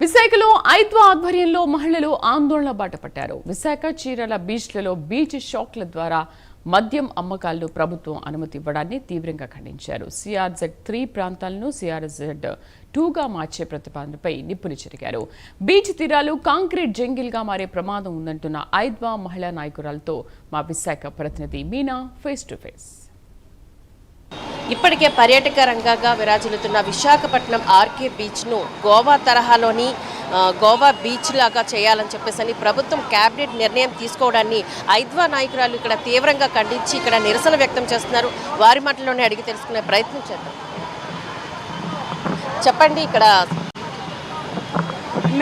విశాఖలో ఐద్వా ఆధ్వర్యంలో మహిళలు ఆందోళన బాట పట్టారు. విశాఖ చీరాల బీచ్లలో బీచ్ షాక్ల ద్వారా మద్యం అమ్మకాలను ప్రభుత్వం అనుమతి ఇవ్వడాన్ని తీవ్రంగా ఖండించారు. CRZ-3 ప్రాంతాలను CRZ-2గా మార్చే ప్రతిపాదనపై నిప్పులు చెరిగారు. బీచ్ తీరాలు కాంక్రీట్ జంగిల్గా మారే ప్రమాదం ఉందంటున్న ఐద్వా మహిళా నాయకురాలతో మా విశాఖ ప్రతినిధి మీనా ఫేస్ టు ఫేస్. ఇప్పటికే పర్యాటక రంగంగా విరాజిల్లుతున్న విశాఖపట్నం ఆర్కే బీచ్ను గోవా తరహాలోని గోవా బీచ్ లాగా చేయాలని చెప్పేసి ప్రభుత్వం క్యాబినెట్ నిర్ణయం తీసుకోవడాన్ని ఐద్వా నాయకురాలు ఇక్కడ తీవ్రంగా ఖండించి ఇక్కడ నిరసన వ్యక్తం చేస్తున్నారు. వారి మాటల్లోనే అడిగి తెలుసుకునే ప్రయత్నం చేద్దాం. చెప్పండి, ఇక్కడ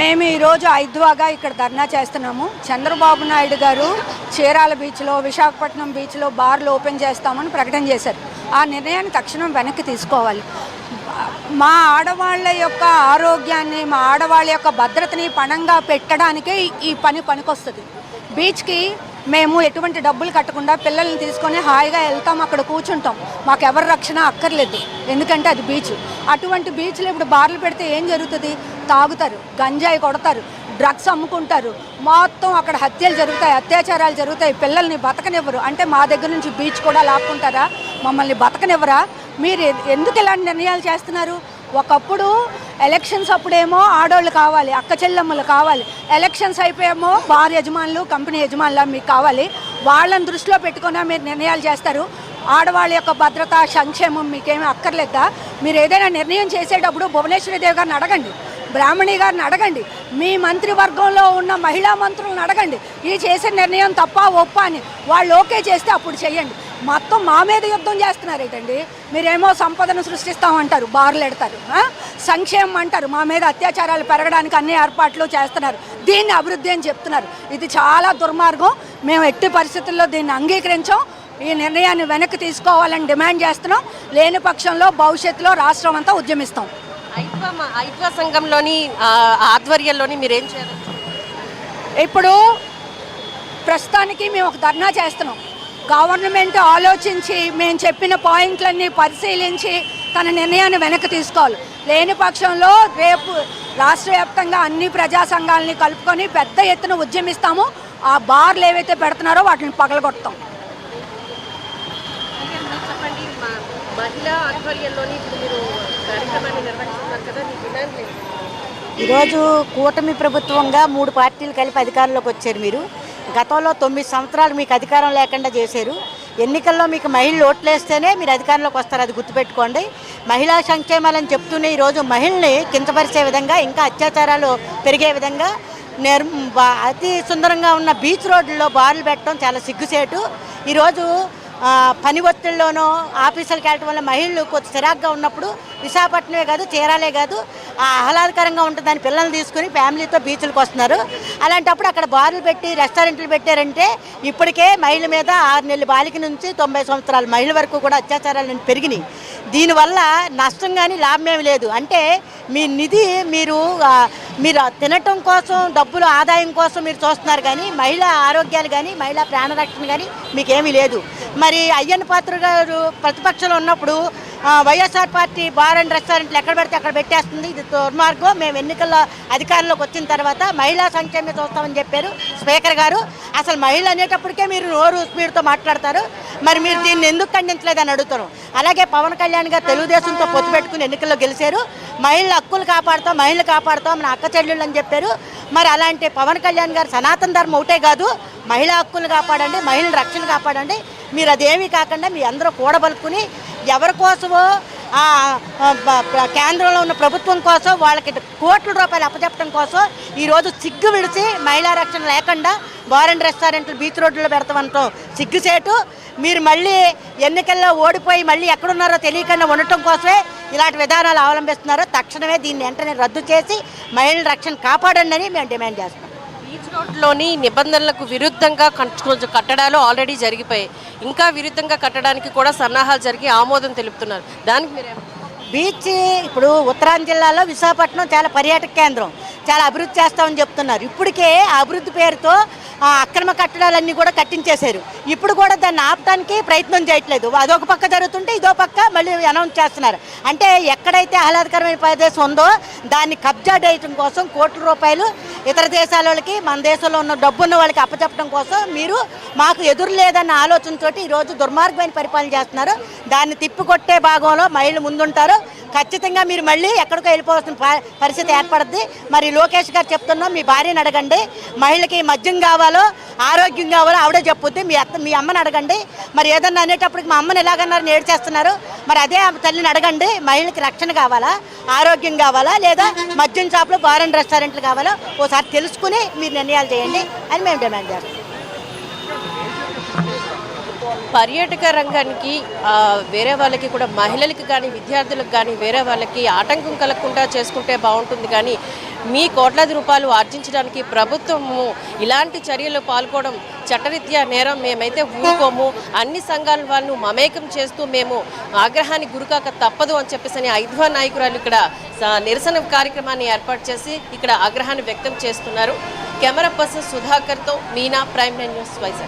మేము ఈరోజు ఐద్వాగా ఇక్కడ ధర్నా చేస్తున్నాము. చంద్రబాబు నాయుడు గారు చీరాల బీచ్లో, విశాఖపట్నం బీచ్లో బార్లు ఓపెన్ చేస్తామని ప్రకటన చేశారు. ఆ నిర్ణయాన్ని తక్షణం వెనక్కి తీసుకోవాలి. మా ఆడవాళ్ళ యొక్క ఆరోగ్యాన్ని, మా ఆడవాళ్ళ యొక్క భద్రతని పణంగా పెట్టడానికే ఈ పనికొస్తుంది. బీచ్కి మేము ఎటువంటి డబ్బులు కట్టకుండా పిల్లల్ని తీసుకొని హాయిగా వెళ్తాం, అక్కడ కూర్చుంటాం. మాకు ఎవరి రక్షణ అక్కర్లేదు, ఎందుకంటే అది బీచ్. అటువంటి బీచ్లో ఇప్పుడు బార్లు పెడితే ఏం జరుగుతుంది? తాగుతారు, గంజాయి కొడతారు, డ్రగ్స్ అమ్ముకుంటారు, మొత్తం అక్కడ హత్యలు జరుగుతాయి, అత్యాచారాలు జరుగుతాయి. పిల్లల్ని బతకనివ్వరు. అంటే మా దగ్గర నుంచి బీచ్ కూడా లాక్కుంటారా? మమ్మల్ని బతకనివ్వరా? మీరు ఎందుకు ఇలాంటి నిర్ణయాలు చేస్తున్నారు? ఒకప్పుడు ఎలక్షన్స్ అప్పుడేమో ఆడవాళ్ళు కావాలి, అక్క చెల్లెమ్మలు కావాలి. ఎలక్షన్స్ అయిపోయేమో బార్ యజమానులు, కంపెనీ యజమానులు మీకు కావాలి. వాళ్ళని దృష్టిలో పెట్టుకున్నా మీరు నిర్ణయాలు చేస్తారు. ఆడవాళ్ళ యొక్క భద్రత, సంక్షేమం మీకేమీ అక్కర్లేదా? మీరు ఏదైనా నిర్ణయం చేసేటప్పుడు భువనేశ్వరిదేవి గారిని అడగండి, బ్రాహ్మణి గారిని అడగండి, మీ మంత్రివర్గంలో ఉన్న మహిళా మంత్రులను అడగండి. ఈ చేసే నిర్ణయం తప్ప ఒప్ప అని వాళ్ళు ఓకే చేస్తే అప్పుడు చెయ్యండి. మొత్తం మా మీద యుద్ధం చేస్తున్నారు ఏంటండి? మీరేమో సంపదను సృష్టిస్తామంటారు, బార్లు ఎడతారు, సంక్షేమం అంటారు, మా మీద అత్యాచారాలు పెరగడానికి అన్ని ఏర్పాట్లు చేస్తున్నారు, దీన్ని అభివృద్ధి అని చెప్తున్నారు. ఇది చాలా దుర్మార్గం. మేము ఎట్టి పరిస్థితుల్లో దీన్ని అంగీకరించాం. ఈ నిర్ణయాన్ని వెనక్కి తీసుకోవాలని డిమాండ్ చేస్తున్నాం. లేని పక్షంలో భవిష్యత్తులో రాష్ట్రం అంతా ఉద్యమిస్తాం. ఐద్వా సంఘంలోని ఆధ్వర్యంలోని మీరేం చేయాలి? ఇప్పుడు ప్రస్తుతానికి మేము ఒక ధర్నా చేస్తున్నాం. గవర్నమెంట్ ఆలోచించి మేము చెప్పిన పాయింట్లన్నీ పరిశీలించి తన నిర్ణయాన్ని వెనక్కి తీసుకోవాలి. లేని పక్షంలో రేపు రాష్ట్ర వ్యాప్తంగా అన్ని ప్రజా సంఘాలని కలుపుకొని పెద్ద ఎత్తున ఉద్యమిస్తాము. ఆ బార్లు ఏవైతే పెడుతున్నారో వాటిని పగలగొడతాం. ఈరోజు కూటమి ప్రభుత్వంగా 3 పార్టీలు కలిపి అధికారంలోకి వచ్చారు. మీరు గతంలో 9 సంవత్సరాలు మీకు అధికారం లేకుండా చేశారు. ఎన్నికల్లో మీకు మహిళలు ఓట్లేస్తేనే మీరు అధికారంలోకి వస్తారు, అది గుర్తుపెట్టుకోండి. మహిళా సంక్షేమాలని చెప్తూనే ఈరోజు మహిళల్ని కించపరిచే విధంగా, ఇంకా అత్యాచారాలు పెరిగే విధంగా అతి సుందరంగా ఉన్న బీచ్ రోడ్లలో బార్లు పెట్టడం చాలా సిగ్గుసేటు. ఈరోజు పని ఒత్తిడిలోనో ఆఫీసులకు వెళ్ళటం వల్ల మహిళలు కొంచెం చిరాగ్గా ఉన్నప్పుడు విశాఖపట్నమే కాదు, చీరాలే కాదు, ఆహ్లాదకరంగా ఉంటుందని పిల్లల్ని తీసుకుని ఫ్యామిలీతో బీచ్లకు వస్తున్నారు. అలాంటప్పుడు అక్కడ బార్లు పెట్టి రెస్టారెంట్లు పెట్టారంటే ఇప్పటికే మహిళల మీద 6 నెలల బాలిక నుంచి 90 సంవత్సరాల మహిళల వరకు కూడా అత్యాచారాలు పెరిగినాయి. దీనివల్ల నష్టం కానీ లాభం ఏమి లేదు. అంటే మీ నిధి మీరు తినటం కోసం, డబ్బులు ఆదాయం కోసం మీరు చూస్తున్నారు, కానీ మహిళా ఆరోగ్యాలు కానీ మహిళా ప్రాణరక్షణ కానీ మీకేమీ లేదు. మరి అయ్యన్న పాత్ర గారు ప్రతిపక్షంలో ఉన్నప్పుడు వైఎస్ఆర్ పార్టీ బార్ అండ్ రెస్టారెంట్లు ఎక్కడ పెడితే అక్కడ పెట్టేస్తుంది. ఇది దుర్మార్గం. మేము ఎన్నికల్లో అధికారంలోకి వచ్చిన తర్వాత మహిళా సంక్షేమం చూస్తామని చెప్పారు స్పీకర్ గారు. అసలు మహిళలు అనేటప్పటికే మీరు నోరు స్పీడ్తో మాట్లాడతారు. మరి మీరు దీన్ని ఎందుకు ఖండించలేదని అడుగుతారు. అలాగే పవన్ కళ్యాణ్ గారు తెలుగుదేశంతో పొత్తు పెట్టుకుని ఎన్నికల్లో గెలిచారు. మహిళల హక్కులు కాపాడుతాం, మహిళలు కాపాడుతాం, మన అక్క చెల్లెళ్ళు అని చెప్పారు. మరి అలాంటి పవన్ కళ్యాణ్ గారు సనాతన ధర్మం ఒకటే కాదు, మహిళా హక్కులు కాపాడండి, మహిళల రక్షణ కాపాడండి. మీరు అదేమీ కాకుండా మీ అందరూ కూడబలుకుని ఎవరి కోసమో కేంద్రంలో ఉన్న ప్రభుత్వం కోసం వాళ్ళకి కోట్ల రూపాయలు అప్పచెప్పడం కోసం ఈరోజు సిగ్గు విడిచి మహిళా రక్షణ లేకుండా బార్ అండ్ రెస్టారెంట్లు బీచ్ రోడ్లలో పెడతామంటాం సిగ్గుసేటు. మీరు మళ్ళీ ఎన్నికల్లో ఓడిపోయి మళ్ళీ ఎక్కడున్నారో తెలియకుండా ఉండటం కోసమే ఇలాంటి విధానాలు అవలంబిస్తున్నారో తక్షణమే దీన్ని వెంటనే రద్దు చేసి మహిళల రక్షణ కాపాడండి అని మేము డిమాండ్ చేస్తున్నాం. బీచ్ రోడ్లోని నిబంధనలకు విరుద్ధంగా కొంచెం కట్టడాలు ఆల్రెడీ జరిగిపోయాయి. ఇంకా విరుద్ధంగా కట్టడానికి కూడా సన్నాహాలు జరిగి ఆమోదం తెలుపుతున్నారు. దానికి మీరే బీచ్ ఇప్పుడు ఉత్తరాంధ్ర జిల్లాలో విశాఖపట్నం చాలా పర్యాటక కేంద్రం, చాలా అభివృద్ధి చేస్తామని చెప్తున్నారు. ఇప్పటికే ఆ అభివృద్ధి పేరుతో ఆ అక్రమ కట్టడాలన్నీ కూడా కట్టించేశారు. ఇప్పుడు కూడా దాన్ని ఆపడానికి ప్రయత్నం చేయట్లేదు. అదొక పక్క జరుగుతుంటే ఇదో పక్క మళ్ళీ అనౌన్స్ చేస్తున్నారు. అంటే ఎక్కడైతే ఆహ్లాదకరమైన ప్రదేశం ఉందో దాన్ని కబ్జా చేయడం కోసం కోట్ల రూపాయలు ఇతర దేశాల వాళ్ళకి మన దేశంలో ఉన్న డబ్బున్న వాళ్ళకి అప్పచెప్పడం కోసం మీరు మాకు ఎదురు లేదన్న ఆలోచనతో ఈరోజు దుర్మార్గమైన పరిపాలన చేస్తున్నారు. దాన్ని తిప్పికొట్టే భాగంలో మహిళలు ముందుంటారు. ఖచ్చితంగా మీరు మళ్ళీ ఎక్కడికో వెళ్ళిపోవాల్సిన పరిస్థితి ఏర్పడుద్ది. మరి లోకేష్ గారు చెప్తున్నాం, మీ భార్యను అడగండి, మహిళకి మద్యం కావాలో ఆరోగ్యం కావాలో ఆవిడే చెప్పుద్ది. మీ అమ్మని అడగండి. మరి ఏదన్నా అనేటప్పటికి మా అమ్మని ఎలాగన్నారు నేర్చేస్తున్నారు. మరి అదే తల్లిని అడగండి, మహిళకి రక్షణ కావాలా, ఆరోగ్యం కావాలా, లేదా మద్యం షాపులు బార్ అండ్ రెస్టారెంట్లు కావాలో ఓసారి తెలుసుకుని మీరు నిర్ణయాలు చేయండి అని మేము డిమాండ్ చేస్తాం. పర్యాటక రంగానికి వేరే వాళ్ళకి కూడా మహిళలకి కానీ విద్యార్థులకు కానీ వేరే వాళ్ళకి ఆటంకం కలగకుండా చేసుకుంటే బాగుంటుంది. కానీ మీ కోట్లాది రూపాయలు ఆర్జించడానికి ప్రభుత్వము ఇలాంటి చర్యలు పాల్గొనడం చట్టరీత్యా నేరం. మేమైతే ఊరుకోము. అన్ని సంఘాల వాళ్ళను మమేకం చేస్తూ మేము ఆగ్రహానికి గురికాక తప్పదు అని చెప్పేసి ఐద్వా నాయకురాలు ఇక్కడ నిరసన కార్యక్రమాన్ని ఏర్పాటు చేసి ఇక్కడ ఆగ్రహాన్ని వ్యక్తం చేస్తున్నారు. కెమెరా పర్సన్ సుధాకర్తో మీనా, ప్రైమ్9 న్యూస్, వైజాగ్.